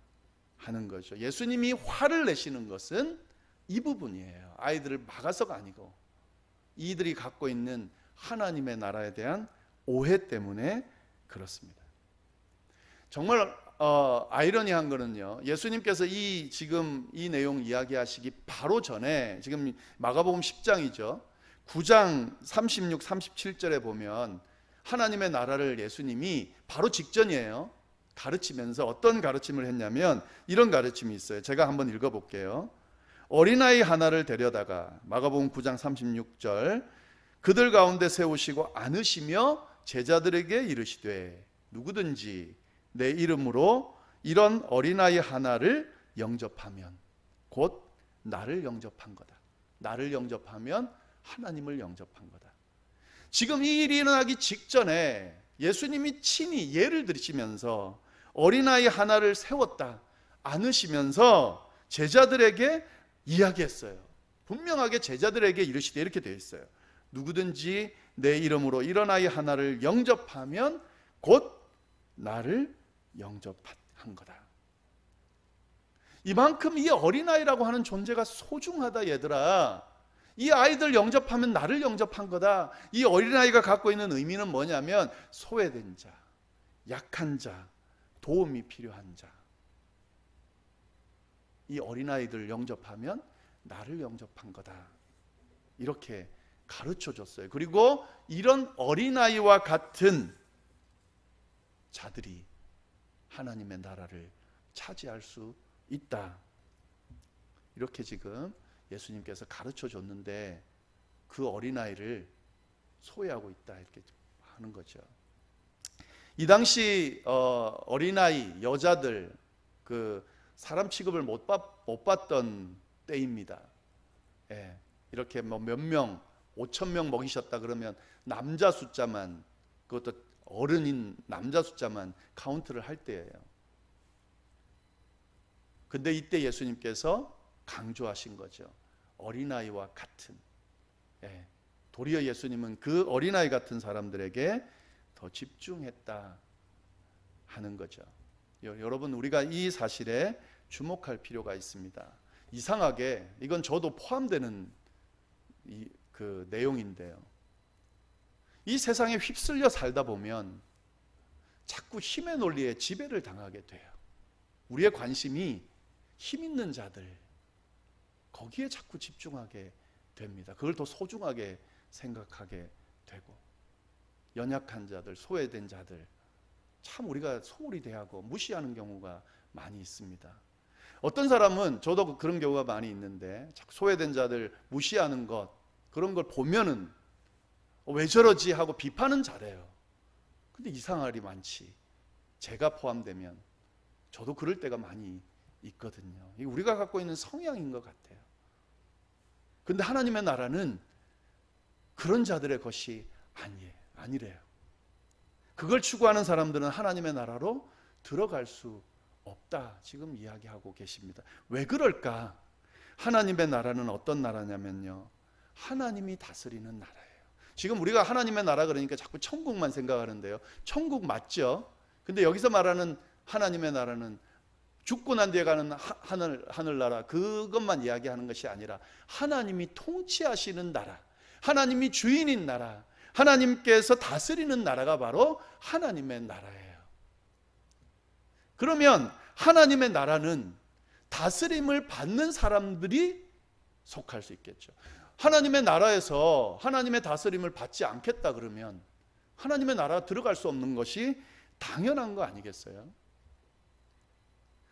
[SPEAKER 1] 하는 거죠. 예수님이 화를 내시는 것은 이 부분이에요. 아이들을 막아서가 아니고 이들이 갖고 있는 하나님의 나라에 대한 오해 때문에 그렇습니다. 정말 아이러니한 거는요, 예수님께서 지금 이 내용 이야기하시기 바로 전에, 지금 마가복음 10장이죠. 9장 36, 37절에 보면 하나님의 나라를 예수님이 바로 직전이에요. 가르치면서 어떤 가르침을 했냐면 이런 가르침이 있어요. 제가 한번 읽어볼게요. 어린아이 하나를 데려다가, 마가복음 9장 36절, 그들 가운데 세우시고 안으시며 제자들에게 이르시되 누구든지 내 이름으로 이런 어린아이 하나를 영접하면 곧 나를 영접한 거다. 나를 영접하면 하나님을 영접한 거다. 지금 이 일이 일어나기 직전에 예수님이 친히 예를 들으시면서 어린아이 하나를 세웠다, 안으시면서 제자들에게 이야기했어요. 분명하게 제자들에게 이르시되 이렇게 되어 있어요. 누구든지 내 이름으로 이런 아이 하나를 영접하면 곧 나를 영접한 거다. 이만큼 이 어린아이라고 하는 존재가 소중하다 얘들아. 이 아이들 영접하면 나를 영접한 거다. 이 어린아이가 갖고 있는 의미는 뭐냐면 소외된 자, 약한 자, 도움이 필요한 자. 이 어린아이들 영접하면 나를 영접한 거다. 이렇게 가르쳐 줬어요. 그리고 이런 어린아이와 같은 자들이 하나님의 나라를 차지할 수 있다. 이렇게 지금 예수님께서 가르쳐 줬는데 그 어린아이를 소외하고 있다 이렇게 하는 거죠. 이 당시 어린아이, 여자들 그 사람 취급을 못 받던 때입니다. 예, 이렇게 뭐 몇 명, 5,000명 먹이셨다 그러면 남자 숫자만, 그것도 어른인 남자 숫자만 카운트를 할 때예요. 근데 이때 예수님께서 강조하신 거죠. 어린아이와 같은. 예, 도리어 예수님은 그 어린아이 같은 사람들에게 더 집중했다 하는 거죠. 여러분, 우리가 이 사실에 주목할 필요가 있습니다. 이상하게 이건 저도 포함되는 그 내용인데요. 이 세상에 휩쓸려 살다 보면 자꾸 힘의 논리에 지배를 당하게 돼요. 우리의 관심이 힘 있는 자들, 거기에 자꾸 집중하게 됩니다. 그걸 더 소중하게 생각하게 되고, 연약한 자들, 소외된 자들, 참 우리가 소홀히 대하고 무시하는 경우가 많이 있습니다. 어떤 사람은, 저도 그런 경우가 많이 있는데, 자꾸 소외된 자들 무시하는 것, 그런 걸 보면은 왜 저러지 하고 비판은 잘해요. 근데 이상할 일이 많지. 제가 포함되면 저도 그럴 때가 많이 있거든요. 이게 우리가 갖고 있는 성향인 것 같아요. 근데 하나님의 나라는 그런 자들의 것이 아니래요. 그걸 추구하는 사람들은 하나님의 나라로 들어갈 수 없다, 지금 이야기하고 계십니다. 왜 그럴까? 하나님의 나라는 어떤 나라냐면요, 하나님이 다스리는 나라예요. 지금 우리가 하나님의 나라 그러니까 자꾸 천국만 생각하는데요, 천국 맞죠? 근데 여기서 말하는 하나님의 나라는 죽고 난 뒤에 가는 하늘나라, 그것만 이야기하는 것이 아니라 하나님이 통치하시는 나라, 하나님이 주인인 나라, 하나님께서 다스리는 나라가 바로 하나님의 나라예요. 그러면 하나님의 나라는 다스림을 받는 사람들이 속할 수 있겠죠. 하나님의 나라에서 하나님의 다스림을 받지 않겠다 그러면 하나님의 나라 들어갈 수 없는 것이 당연한 거 아니겠어요?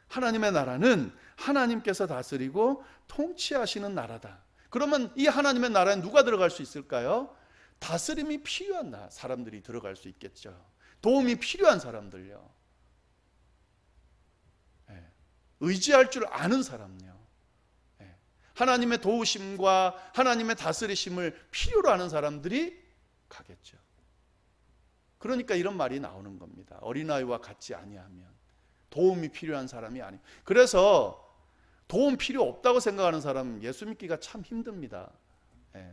[SPEAKER 1] 하나님의 나라는 하나님께서 다스리고 통치하시는 나라다. 그러면 이 하나님의 나라에 누가 들어갈 수 있을까요? 다스림이 필요한 사람들이 들어갈 수 있겠죠. 도움이 필요한 사람들요. 의지할 줄 아는 사람요. 하나님의 도우심과 하나님의 다스리심을 필요로 하는 사람들이 가겠죠. 그러니까 이런 말이 나오는 겁니다. 어린아이와 같지 아니하면 도움이 필요한 사람이 아니. 그래서 도움 필요 없다고 생각하는 사람은 예수 믿기가 참 힘듭니다.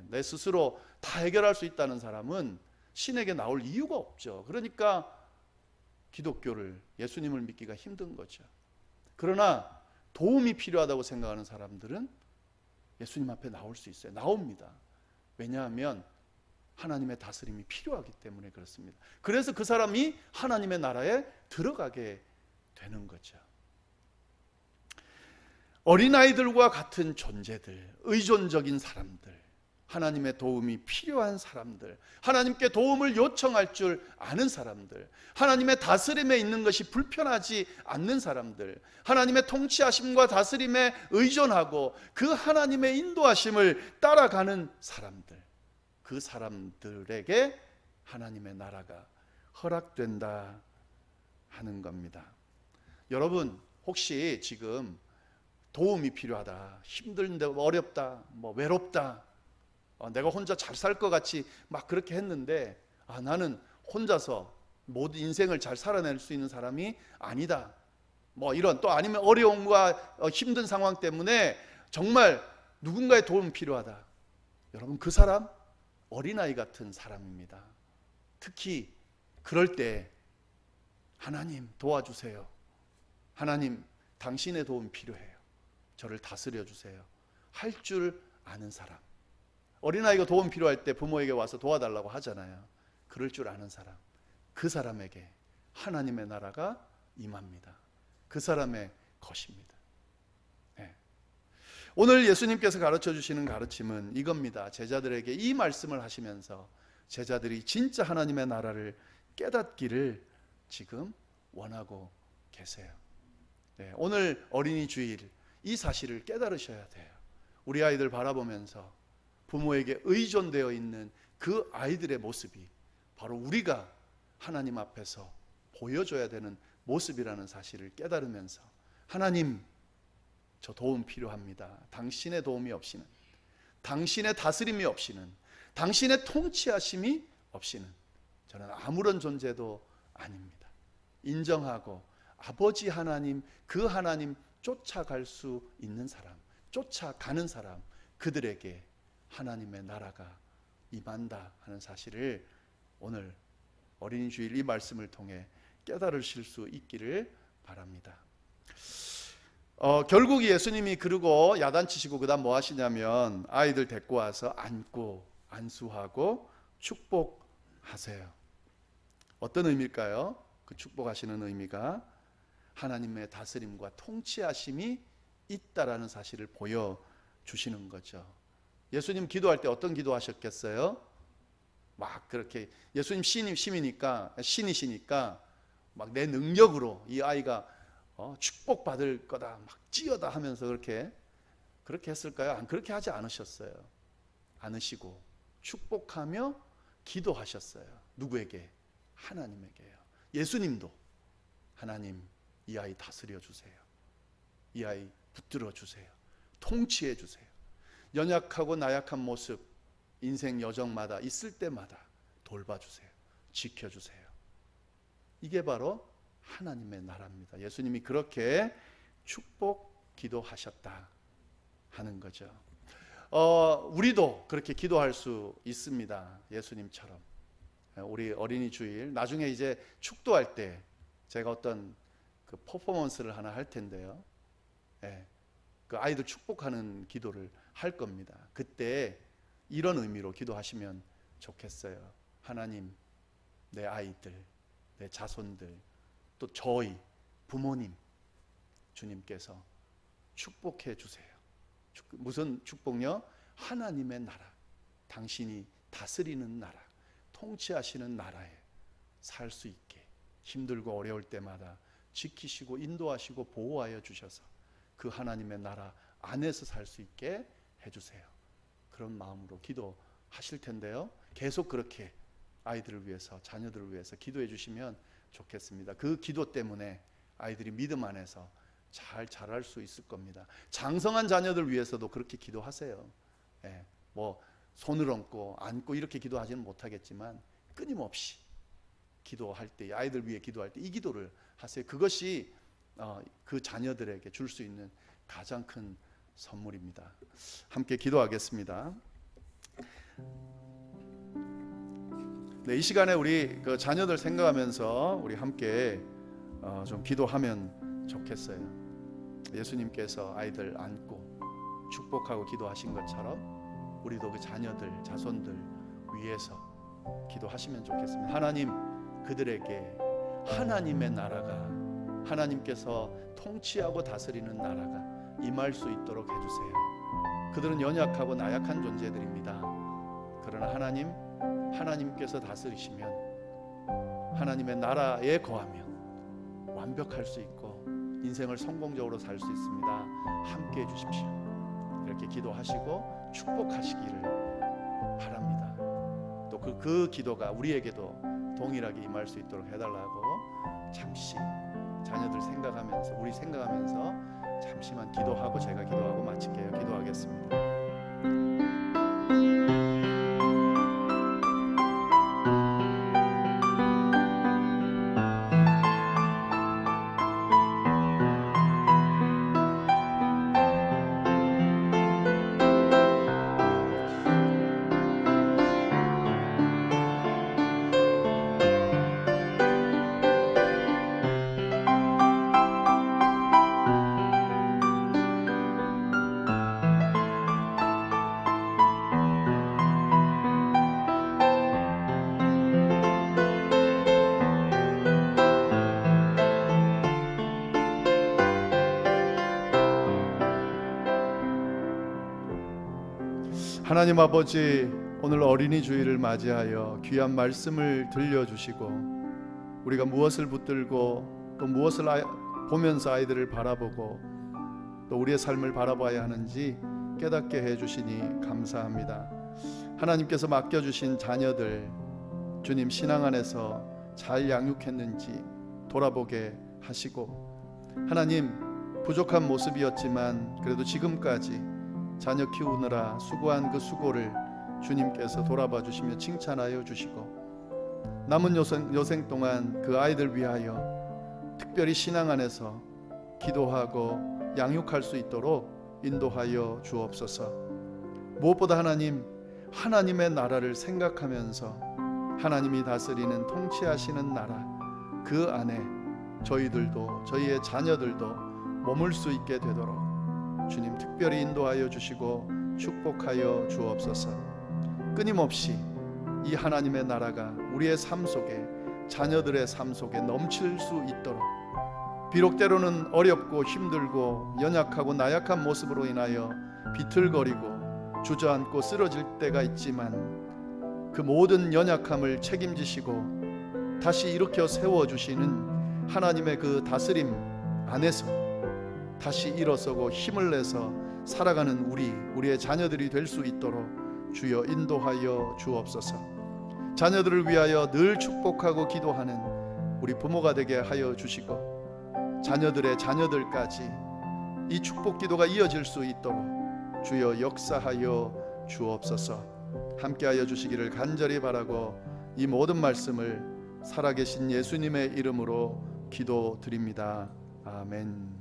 [SPEAKER 1] 내 스스로 다 해결할 수 있다는 사람은 신에게 나올 이유가 없죠. 그러니까 기독교를, 예수님을 믿기가 힘든 거죠. 그러나 도움이 필요하다고 생각하는 사람들은 예수님 앞에 나올 수 있어요. 나옵니다. 왜냐하면 하나님의 다스림이 필요하기 때문에 그렇습니다. 그래서 그 사람이 하나님의 나라에 들어가게 되는 거죠. 어린아이들과 같은 존재들, 의존적인 사람들, 하나님의 도움이 필요한 사람들, 하나님께 도움을 요청할 줄 아는 사람들, 하나님의 다스림에 있는 것이 불편하지 않는 사람들, 하나님의 통치하심과 다스림에 의존하고 그 하나님의 인도하심을 따라가는 사람들, 그 사람들에게 하나님의 나라가 허락된다 하는 겁니다. 여러분, 혹시 지금 도움이 필요하다, 힘든데 어렵다, 외롭다, 내가 혼자 잘 살 것 같이 막 그렇게 했는데 나는 혼자서 모든 인생을 잘 살아낼 수 있는 사람이 아니다, 이런, 또 아니면 어려움과 힘든 상황 때문에 정말 누군가의 도움 필요하다. 여러분, 그 사람 어린아이 같은 사람입니다. 특히 그럴 때 하나님 도와주세요, 하나님 당신의 도움 필요해요, 저를 다스려 주세요 할 줄 아는 사람. 어린아이가 도움 필요할 때 부모에게 와서 도와달라고 하잖아요. 그럴 줄 아는 사람, 그 사람에게 하나님의 나라가 임합니다. 그 사람의 것입니다. 네. 오늘 예수님께서 가르쳐 주시는 가르침은 이겁니다. 제자들에게 이 말씀을 하시면서 제자들이 진짜 하나님의 나라를 깨닫기를 지금 원하고 계세요. 네. 오늘 어린이 주일 이 사실을 깨달으셔야 돼요. 우리 아이들 바라보면서 부모에게 의존되어 있는 그 아이들의 모습이 바로 우리가 하나님 앞에서 보여줘야 되는 모습이라는 사실을 깨달으면서 하나님, 저 도움 필요합니다. 당신의 도움이 없이는, 당신의 다스림이 없이는, 당신의 통치하심이 없이는 저는 아무런 존재도 아닙니다. 인정하고 아버지 하나님, 그 하나님 쫓아갈 수 있는 사람, 쫓아가는 사람, 그들에게 하나님의 나라가 임한다 하는 사실을 오늘 어린이 주일 이 말씀을 통해 깨달으실 수 있기를 바랍니다. 결국 예수님이 그러고 야단치시고 그 다음 뭐 하시냐면 아이들 데리고 와서 안고 안수하고 축복하세요. 어떤 의미일까요? 그 축복하시는 의미가 하나님의 다스림과 통치하심이 있다라는 사실을 보여주시는 거죠. 예수님 기도할 때 어떤 기도하셨겠어요? 막 그렇게 예수님 신이시니까 막 내 능력으로 이 아이가 축복받을 거다 막 찌어다 하면서 그렇게 했을까요? 안 그렇게 하지 않으셨어요. 않으시고 축복하며 기도하셨어요. 누구에게? 하나님에게요. 예수님도 하나님, 이 아이 다스려 주세요. 이 아이 붙들어 주세요. 통치해 주세요. 연약하고 나약한 모습 인생 여정마다 있을 때마다 돌봐주세요. 지켜주세요. 이게 바로 하나님의 나라입니다. 예수님이 그렇게 축복 기도하셨다 하는 거죠. 우리도 그렇게 기도할 수 있습니다. 예수님처럼. 우리 어린이 주일 나중에 이제 축도할 때 제가 어떤 그 퍼포먼스를 하나 할 텐데요. 그 아이들 축복하는 기도를 할 겁니다. 그때 이런 의미로 기도하시면 좋겠어요. 하나님, 내 아이들, 내 자손들, 또 저희 부모님 주님께서 축복해 주세요. 무슨 축복요? 하나님의 나라, 당신이 다스리는 나라, 통치하시는 나라에 살 수 있게 힘들고 어려울 때마다 지키시고 인도하시고 보호하여 주셔서 그 하나님의 나라 안에서 살 수 있게 해주세요. 그런 마음으로 기도하실 텐데요. 계속 그렇게 아이들을 위해서, 자녀들을 위해서 기도해 주시면 좋겠습니다. 그 기도 때문에 아이들이 믿음 안에서 잘 자랄 수 있을 겁니다. 장성한 자녀들 위해서도 그렇게 기도하세요. 손을 얹고 안고 이렇게 기도하지는 못하겠지만 끊임없이 기도할 때, 아이들 위해 기도할 때 이 기도를 하세요. 그것이 그 자녀들에게 줄 수 있는 가장 큰 선물입니다. 함께 기도하겠습니다. 네, 이 시간에 우리 그 자녀들 생각하면서 우리 함께 좀 기도하면 좋겠어요. 예수님께서 아이들 안고 축복하고 기도하신 것처럼 우리도 그 자녀들, 자손들 위해서 기도하시면 좋겠습니다. 하나님, 그들에게 하나님의 나라가, 하나님께서 통치하고 다스리는 나라가 임할 수 있도록 해주세요. 그들은 연약하고 나약한 존재들입니다. 그러나 하나님께서 다스리시면, 하나님의 나라에 거하면 완벽할 수 있고 인생을 성공적으로 살 수 있습니다. 함께 해주십시오. 이렇게 기도하시고 축복하시기를 바랍니다. 또 그 기도가 우리에게도 동일하게 임할 수 있도록 해달라고 잠시 자녀들 생각하면서, 우리 생각하면서 잠시만 기도하고 제가 기도하고 마칠게요. 기도하겠습니다. 하나님 아버지, 오늘 어린이 주일을 맞이하여 귀한 말씀을 들려주시고 우리가 무엇을 붙들고 또 무엇을 보면서 아이들을 바라보고 또 우리의 삶을 바라봐야 하는지 깨닫게 해주시니 감사합니다. 하나님께서 맡겨주신 자녀들, 주님 신앙 안에서 잘 양육했는지 돌아보게 하시고, 하나님 부족한 모습이었지만 그래도 지금까지 자녀 키우느라 수고한 그 수고를 주님께서 돌아봐 주시며 칭찬하여 주시고, 남은 여생 동안 그 아이들 위하여 특별히 신앙 안에서 기도하고 양육할 수 있도록 인도하여 주옵소서. 무엇보다 하나님의 나라를 생각하면서 하나님이 다스리는 통치하시는 나라, 그 안에 저희들도 저희의 자녀들도 머물 수 있게 되도록 주님 특별히 인도하여 주시고 축복하여 주옵소서. 끊임없이 이 하나님의 나라가 우리의 삶 속에, 자녀들의 삶 속에 넘칠 수 있도록, 비록 때로는 어렵고 힘들고 연약하고 나약한 모습으로 인하여 비틀거리고 주저앉고 쓰러질 때가 있지만 그 모든 연약함을 책임지시고 다시 일으켜 세워주시는 하나님의 그 다스림 안에서 다시 일어서고 힘을 내서 살아가는 우리의 자녀들이 될 수 있도록 주여 인도하여 주옵소서. 자녀들을 위하여 늘 축복하고 기도하는 우리 부모가 되게 하여 주시고, 자녀들의 자녀들까지 이 축복 기도가 이어질 수 있도록 주여 역사하여 주옵소서. 함께하여 주시기를 간절히 바라고 이 모든 말씀을 살아계신 예수님의 이름으로 기도드립니다. 아멘.